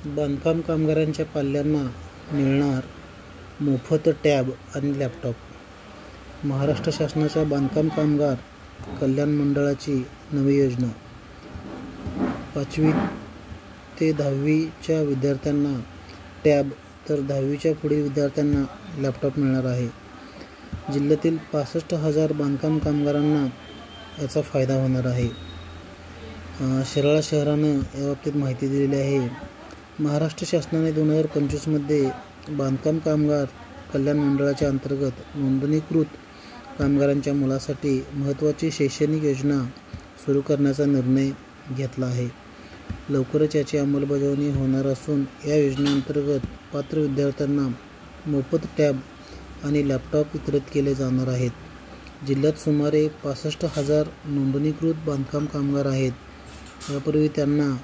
बांधकाम कामगारांच्या पाल्यांना मिळणार मोफत टॅब आणि लॅपटॉप. महाराष्ट्र शासनाच्या बांधकाम कामगार कल्याण मंडळाची नवी योजना. 5वी ते 10वीच्या विद्यार्थ्यांना टॅब तर 10वीच्या पुढील विद्यार्थ्यांना लॅपटॉप मिळणार आहे. जिल्ह्यातील 65,000 बांधकाम कामगारांना याचा फायदा होणार आहे. शिराळा शहरानं याबाबतीत माहिती दिलेली आहे. महाराष्ट्र शासनाने 2025मध्ये बांधकाम कामगार कल्याण मंडळाच्या अंतर्गत नोंदणीकृत कामगारांच्या मुलासाठी महत्त्वाची शैक्षणिक योजना सुरू करण्याचा निर्णय घेतला आहे. लवकरच याची अंमलबजावणी होणार असून या योजनेअंतर्गत पात्र विद्यार्थ्यांना मोफत टॅब आणि लॅपटॉप वितरित केले जाणार आहेत. जिल्ह्यात सुमारे 65,000 नोंदणीकृत बांधकाम कामगार आहेत. यापूर्वी त्यांना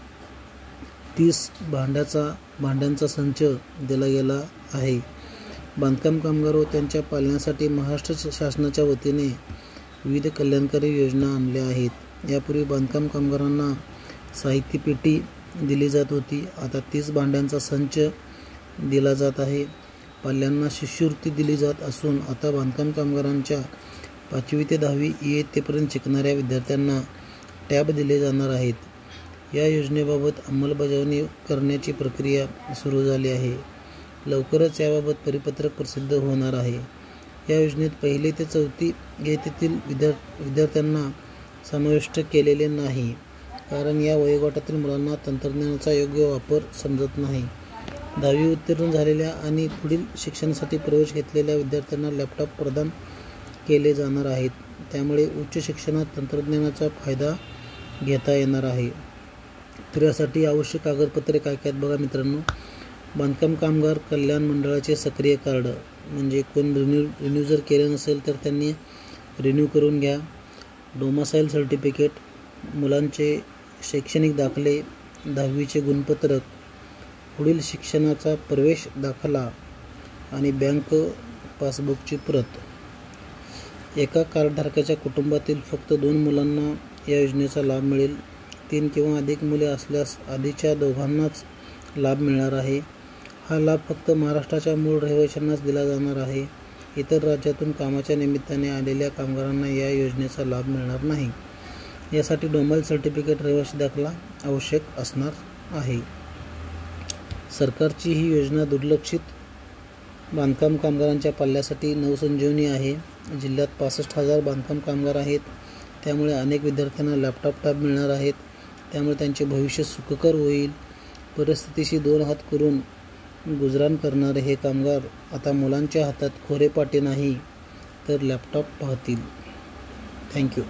30 भांड्यांचा संच दिला गेला आहे. बांधकाम कामगार व त्यांच्या पालनासाठी महाराष्ट्र शासनाच्या वतीने विविध कल्याणकारी योजना आणल्या आहेत. यापूर्वी बांधकाम कामगारांना साहित्य पेटी दिली जात होती. आता 30 भांड्यांचा संच दिला जात आहे. पाल्यांना शिष्यवृत्ती दिली जात असून आता बांधकाम कामगारांच्या 5वी ते 10वी इयत्तेपर्यंत शिकणाऱ्या विद्यार्थ्यांना टॅब दिले जाणार आहेत. या योजनेबाबत अंमलबजावणी करण्याची प्रक्रिया सुरू झाली आहे. लवकरच याबाबत परिपत्रक प्रसिद्ध होणार आहे. या योजनेत 1ली ते 4थी इयत्तेतील विद्यार्थ्यांना समाविष्ट केलेले नाही, कारण या वयोगटातील मुलांना तंत्रज्ञानाचा योग्य वापर समजत नाही. 10वी उत्तीर्ण झालेल्या आणि पुढील शिक्षणासाठी प्रवेश घेतलेल्या विद्यार्थ्यांना लॅपटॉप प्रदान केले जाणार आहेत. त्यामुळे उच्च शिक्षणात तंत्रज्ञानाचा फायदा घेता येणार आहे. तर यासाठी आवश्यक कागदपत्रे काय काय आहेत बघा मित्रांनो. बांधकाम कामगार कल्याण मंडळाचे सक्रिय कार्ड, म्हणजे कोण रिन्यू जर केले नसेल तर त्यांनी रिन्यू करून घ्या. डोमासाईल सर्टिफिकेट, मुलांचे शैक्षणिक दाखले, 10वीचे गुणपत्रक, पुढील शिक्षणाचा प्रवेश दाखला आणि बँक पासबुकची प्रत. एका कार्डधारकाच्या कुटुंबातील फक्त 2 मुलांना या योजनेचा लाभ मिळेल. 3 किंवा अधिक मुले असल्यास आधीच्या दोघांनाच लाभ मिळणार आहे. हा लाभ फक्त महाराष्ट्राच्या मूळ रहिवाशांनाच दिला जाणार आहे. इतर राज्यातून कामाच्या निमित्ताने आलेल्या कामगारांना या योजनेचा लाभ मिळणार नाही. यासाठी डोमाईल सर्टिफिकेट, रहिवासी दाखला आवश्यक असणार आहे. सरकारची ही योजना दुर्लक्षित बांधकाम कामगारांच्या पाल्यासाठी नवसंजीवनी आहे. जिल्ह्यात 65,000 बांधकाम कामगार आहेत. त्यामुळे अनेक विद्यार्थ्यांना लॅपटॉप टॅब मिळणार आहेत. त्यामुळे त्यांचे भविष्य सुखकर होईल. परिस्थितीशी 2 हात करून गुजराण करणारे हे कामगार आता मुलांच्या हातात खोरेपाटी नाही तर लॅपटॉप पाहतील. थँक्यू.